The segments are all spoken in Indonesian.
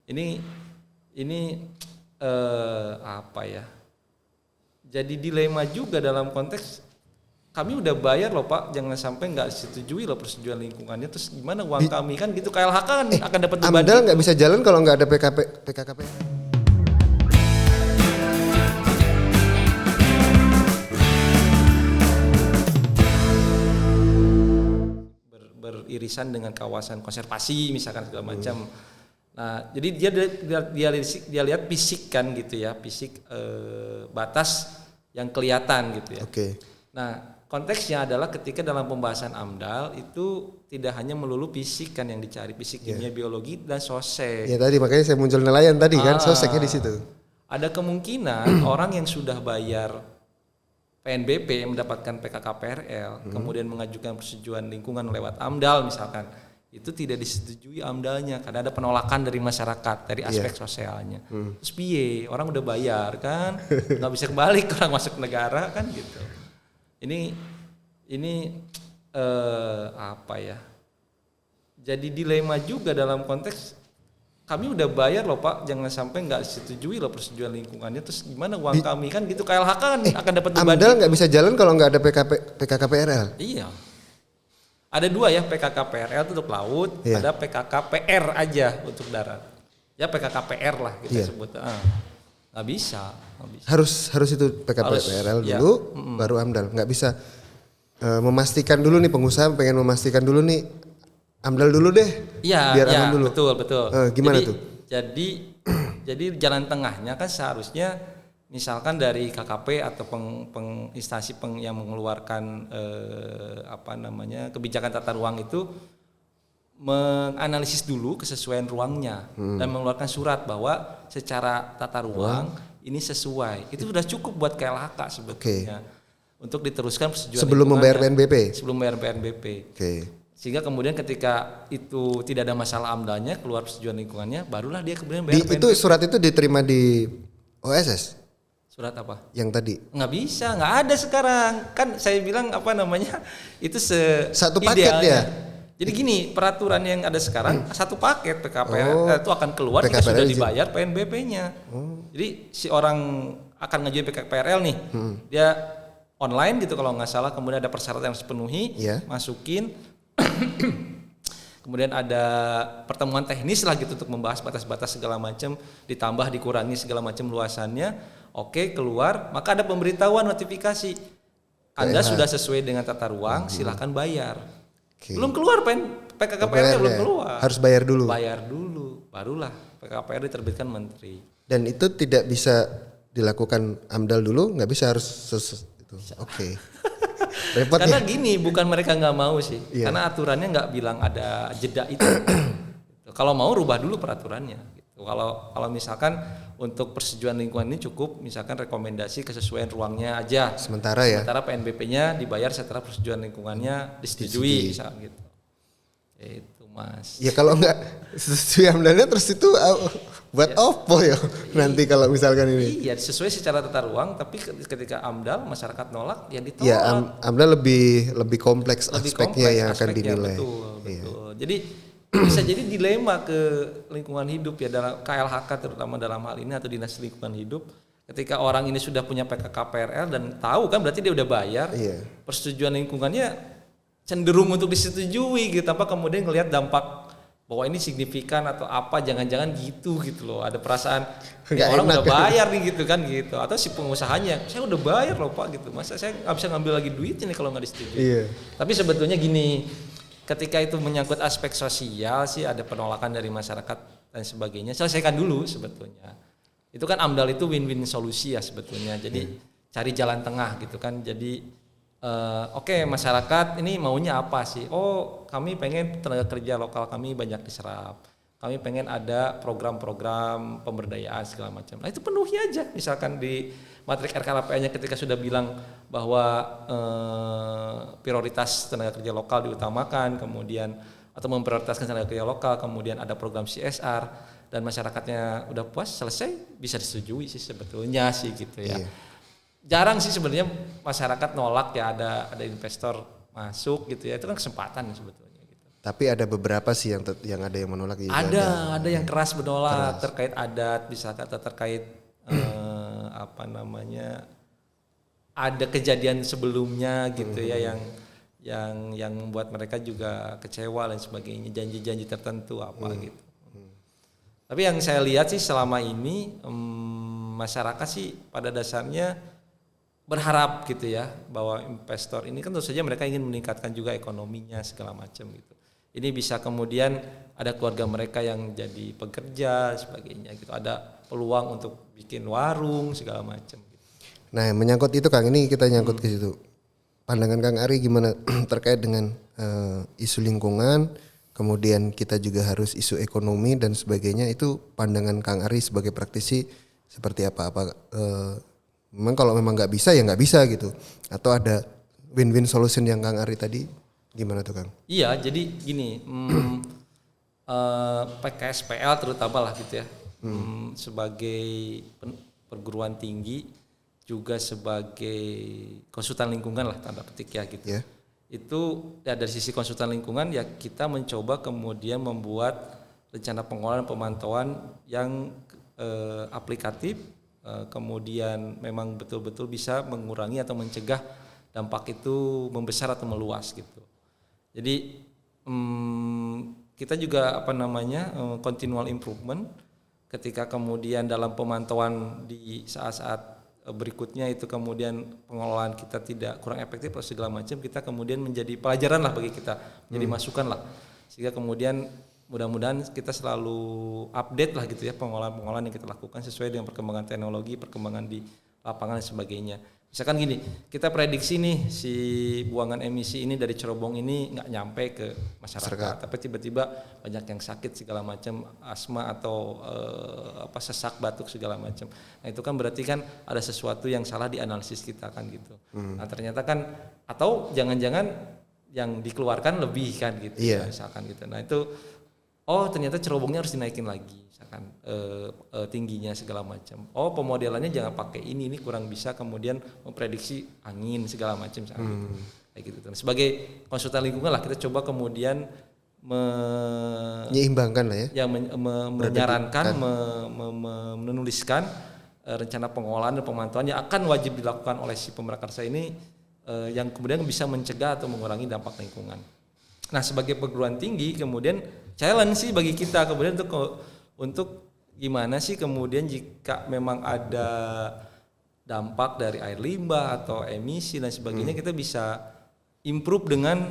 Ini apa ya? Jadi dilema juga dalam konteks kami udah bayar loh Pak, jangan sampai nggak disetujui loh persetujuan lingkungannya, terus gimana uang kami kan gitu, KLHK kan akan dapat beban. AMDAL nggak bisa jalan kalau nggak ada PKKP. Beririsan dengan kawasan konservasi misalkan segala macam. Nah, jadi dia lihat fisik kan gitu ya, fisik batas yang kelihatan gitu ya. Oke. Nah, konteksnya adalah ketika dalam pembahasan AMDAL itu tidak hanya melulu fisik kan yang dicari, fisik, kimia, biologi dan sosek. Ya tadi makanya saya muncul nelayan tadi kan, soseknya di situ. Ada kemungkinan orang yang sudah bayar PNBP yang mendapatkan PKKPRL, kemudian mengajukan persetujuan lingkungan lewat AMDAL misalkan, itu tidak disetujui AMDAL-nya karena ada penolakan dari masyarakat dari aspek sosialnya. Terus piye? Orang udah bayar kan, nggak bisa kembali orang masuk negara kan gitu. Ini apa ya? Jadi dilema juga dalam konteks kami udah bayar loh Pak, jangan sampai nggak disetujui loh persetujuan lingkungannya, terus gimana uang kami kan gitu, KLHK kan akan dapat beban. AMDAL nggak bisa jalan kalau nggak ada PKKPRL. Iya. Ada dua ya, PKKPRL itu untuk laut, ada PKKPR aja untuk darat. Ya PKKPR lah kita sebut. Nggak bisa. Harus itu PKKPRL dulu, baru AMDAL. Nggak bisa memastikan dulu nih, pengusaha pengen memastikan dulu nih, AMDAL dulu deh. Iya, biar aman dulu. Betul. Gimana tuh? Jadi jalan tengahnya kan seharusnya misalkan dari KKP atau instansi yang mengeluarkan kebijakan tata ruang itu menganalisis dulu kesesuaian ruangnya dan mengeluarkan surat bahwa secara tata ruang ini sesuai. Itu sudah cukup buat KLHK sebetulnya untuk diteruskan persetujuan sebelum membayar PNBP. Sebelum membayar PNBP. Sehingga kemudian ketika itu tidak ada masalah AMDAL-nya, keluar persetujuan lingkungannya, barulah dia kemudian bayar PNBP. Itu surat itu diterima di OSS? Surat apa? Yang tadi? Nggak bisa, nggak ada sekarang. Kan saya bilang itu satu paket ya? Jadi gini, peraturan yang ada sekarang satu paket PKPR itu akan keluar jika sudah dibayar PNBP-nya. Jadi si orang akan ngajuin PKPRL nih, dia online gitu kalau nggak salah, kemudian ada persyaratan yang harus dipenuhi, masukin, kemudian ada pertemuan teknis lah gitu untuk membahas batas-batas segala macam, ditambah dikurangi segala macam luasannya, keluar, maka ada pemberitahuan notifikasi, Anda sudah sesuai dengan tata ruang, silahkan bayar. Belum keluar PKKPR belum keluar. Harus bayar dulu. Bayar dulu, barulah PKKPR diterbitkan menteri. Dan itu tidak bisa dilakukan AMDAL dulu, nggak bisa harus itu. Repot karena ya? Gini, bukan mereka nggak mau sih, karena aturannya nggak bilang ada jeda itu. Kalau mau rubah dulu peraturannya. Gitu. Kalau misalkan untuk persetujuan lingkungan ini cukup, misalkan rekomendasi kesesuaian ruangnya aja. Sementara PNBP-nya dibayar setelah persetujuan lingkungannya disetujui, misalkan gitu. Itu Mas. Ya kalau nggak sesuai AMDAL-nya terus itu buat opo ya nanti kalau misalkan ini. Iya, sesuai secara tata ruang, tapi ketika AMDAL masyarakat nolak ya ditolak. Ya AMDAL lebih kompleks aspeknya yang akan dinilai. Betul. Jadi bisa jadi dilema ke lingkungan hidup ya, dalam KLHK terutama dalam hal ini atau dinas lingkungan hidup. Ketika orang ini sudah punya PKKPRL dan tahu kan berarti dia udah bayar, persetujuan lingkungannya cenderung untuk disetujui gitu, tanpa kemudian ngelihat dampak bahwa ini signifikan atau apa, jangan-jangan gitu loh, ada perasaan orang udah bayar nih gitu kan gitu, atau si pengusahanya saya udah bayar loh Pak gitu, masa saya nggak bisa ngambil lagi duitnya nih kalau nggak disetujui. Tapi sebetulnya gini, ketika itu menyangkut aspek sosial sih ada penolakan dari masyarakat dan sebagainya, selesaikan dulu sebetulnya. Itu kan AMDAL itu win-win solusi ya sebetulnya, jadi cari jalan tengah gitu kan. Jadi masyarakat ini maunya apa sih? Oh, kami pengen tenaga kerja lokal kami banyak diserap. Kami pengen ada program-program pemberdayaan segala macam. Nah itu penuhi aja. Misalkan di matrik RKLPA-nya ketika sudah bilang bahwa prioritas tenaga kerja lokal diutamakan, kemudian atau memprioritaskan tenaga kerja lokal, kemudian ada program CSR dan masyarakatnya udah puas, selesai, bisa disetujui sih sebetulnya sih gitu ya. Jarang sih sebenarnya masyarakat nolak ya, ada investor masuk gitu ya, itu kan kesempatan sebetulnya gitu. Tapi ada beberapa sih yang ada yang menolak juga ada yang keras menolak terkait adat, bisa kata terkait apa namanya, ada kejadian sebelumnya gitu ya yang membuat mereka juga kecewa dan sebagainya, janji-janji tertentu apa gitu. Tapi yang saya lihat sih selama ini masyarakat sih pada dasarnya berharap gitu ya, bahwa investor ini kan tentu saja mereka ingin meningkatkan juga ekonominya segala macam gitu. Ini bisa kemudian ada keluarga mereka yang jadi pekerja sebagainya gitu, ada peluang untuk bikin warung segala macam gitu. Nah, menyangkut itu Kang, ini kita nyangkut ke situ. Pandangan Kang Ari gimana terkait dengan isu lingkungan, kemudian kita juga harus isu ekonomi dan sebagainya, itu pandangan Kang Ari sebagai praktisi seperti apa? Memang kalau memang nggak bisa ya nggak bisa gitu, atau ada win-win solution yang Kang Ari tadi gimana tuh Kang? Iya, jadi gini, PKSPL terutama lah gitu ya, sebagai perguruan tinggi juga sebagai konsultan lingkungan lah tanda petik ya gitu. Yeah. Itu ya dari sisi konsultan lingkungan ya kita mencoba kemudian membuat rencana pengelolaan pemantauan yang aplikatif, kemudian memang betul-betul bisa mengurangi atau mencegah dampak itu membesar atau meluas gitu. Jadi kita juga apa namanya continual improvement ketika kemudian dalam pemantauan di saat-saat berikutnya itu kemudian pengelolaan kita tidak kurang efektif atau segala macam, kita kemudian menjadi pelajaran lah bagi kita, jadi masukan lah, sehingga kemudian mudah-mudahan kita selalu update lah gitu ya pengolahan yang kita lakukan sesuai dengan perkembangan teknologi, perkembangan di lapangan dan sebagainya. Misalkan gini, kita prediksi nih si buangan emisi ini dari cerobong ini nggak nyampe ke masyarakat, tapi tiba-tiba banyak yang sakit segala macam, asma atau sesak batuk segala macam. Nah itu kan berarti kan ada sesuatu yang salah di analisis kita kan gitu. Nah ternyata kan, atau jangan-jangan yang dikeluarkan lebih kan gitu, ya, misalkan gitu. Nah itu ternyata cerobongnya harus dinaikin lagi, misalkan tingginya segala macam. Pemodelannya jangan pakai ini kurang bisa kemudian memprediksi angin segala macam gitu. Kayak gitu. Sebagai konsultan lingkungan lah kita coba kemudian menyeimbangkan lah ya. Menyarankan, menuliskan rencana pengolahan dan pemantauan yang akan wajib dilakukan oleh si pemrakarsa ini yang kemudian bisa mencegah atau mengurangi dampak lingkungan. Nah sebagai perguruan tinggi kemudian challenge sih bagi kita kemudian untuk gimana sih kemudian jika memang ada dampak dari air limbah atau emisi dan sebagainya, kita bisa improve dengan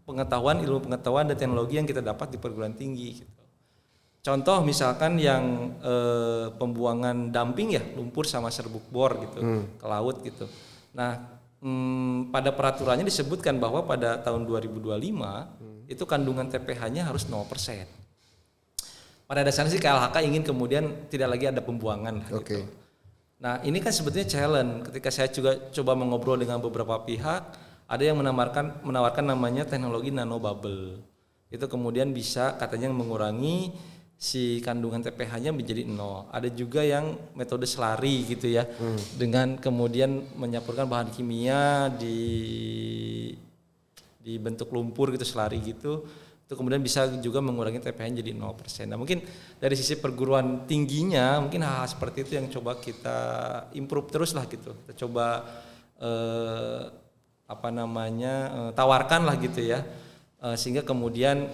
ilmu pengetahuan dan teknologi yang kita dapat di perguruan tinggi gitu. Contoh misalkan yang pembuangan dumping ya, lumpur sama serbuk bor gitu ke laut gitu. Nah pada peraturannya disebutkan bahwa pada tahun 2025 itu kandungan TPH-nya harus 0%. Pada dasarnya sih KLHK ingin kemudian tidak lagi ada pembuangan gitu. Nah ini kan sebetulnya challenge. Ketika saya juga coba mengobrol dengan beberapa pihak, ada yang menawarkan namanya teknologi nanobubble. Itu kemudian bisa katanya mengurangi si kandungan TPH-nya menjadi 0. Ada juga yang metode selari gitu ya, dengan kemudian menyampurkan bahan kimia di bentuk lumpur gitu, selari gitu, itu kemudian bisa juga mengurangi TPH jadi 0%. Nah mungkin dari sisi perguruan tingginya mungkin hal-hal seperti itu yang coba kita improve terus lah gitu. Kita coba tawarkan lah gitu ya, sehingga kemudian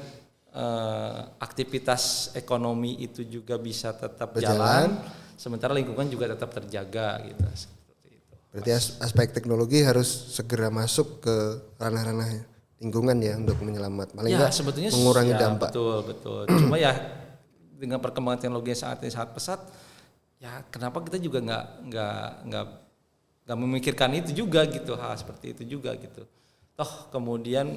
aktivitas ekonomi itu juga bisa tetap jalan, sementara lingkungan juga tetap terjaga gitu. Seperti itu. Berarti aspek teknologi harus segera masuk ke ranah-ranah lingkungan ya untuk menyelamat, paling enggak mengurangi dampak. Betul. Cuma ya dengan perkembangan teknologi yang sangat pesat, ya kenapa kita juga nggak memikirkan itu juga gitu, hal seperti itu juga gitu. Toh kemudian